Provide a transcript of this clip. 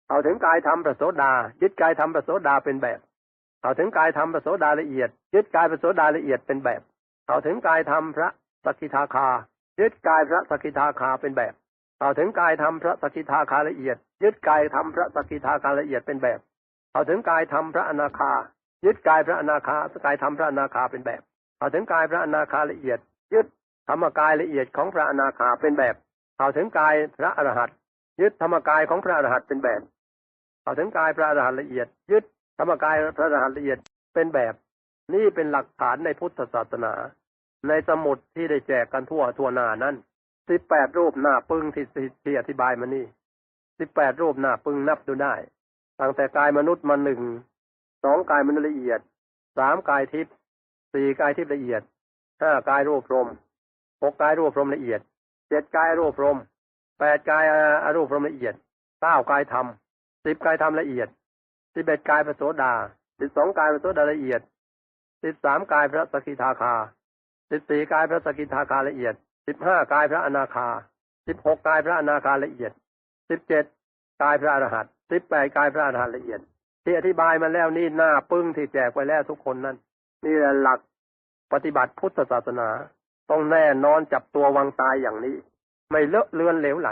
เอาถึงกายธรรมพระโสดายึดกายธรรมพระโสดาเป็นแบบเอาถึงกายธรรมพระโสดาละเอียดยึดกายพระโสดาละเอียดเป็นแบบเอาถึงกายธรรมพระสกิทาคายึดกายพระสกิทาคาเป็นแบบเอาถึงกายธรรมพระสกิทาคาละเอียดยึดกายธรรมพระสกิทาคาละเอียดเป็นแบบเอาถึงกายธรรมพระอนาคายึดกายพระอนาคากายธรรมพระอนาคาเป็นแบบเอาถึงกายพระอนาคาละเอียดยึดธรรมกายละเอียดของพระอนาคาเป็นแบบเอาถึงกายพระอรหันต์ยึดธรรมกายของพระอรหันต์เป็นแบบเอาถึงกายพระอรหันต์ละเอียดยึดธรรมกายพระอรหันต์ละเอียดเป็นแบบนี่เป็นหลักฐานในพุทธศาสนาในสมุดที่ได้แจกกันทั่วหน้านั้น18รูปหน้าปึ้งที่อธิบายมานี่18รูปหน้าปึ้งนับดูได้ตั้งแต่กายมนุษย์มา1 2กายมนุษย์ละเอียด3กายทิพย์4กายทิพย์ละเอียด5กายรูปพรหม6กายรูปพรหมละเอียด7กายรูปพรหม8กายอรูปพรหมละเอียด9กายธรรม10กายธรรมละเอียด11กายพระโสดา12กายพระโสดาละเอียด13กายพระสกิทาคา14กายพระสกิทาคาละเอียด15กายพระอนาคา16กายพระอนาคาละเอียด17กายพระอรหันต์18กายพระอรหันต์ละเอียดที่อธิบายมาแล้วนี่หน้าปึ้งที่แจกไปแล้วทุกคนนั่นนี่แหละหลักปฏิบัติพุทธศาสนาต้องแน่นอนจับตัววางตายอย่างนี้ไม่เลอะเลือนเหลวไหล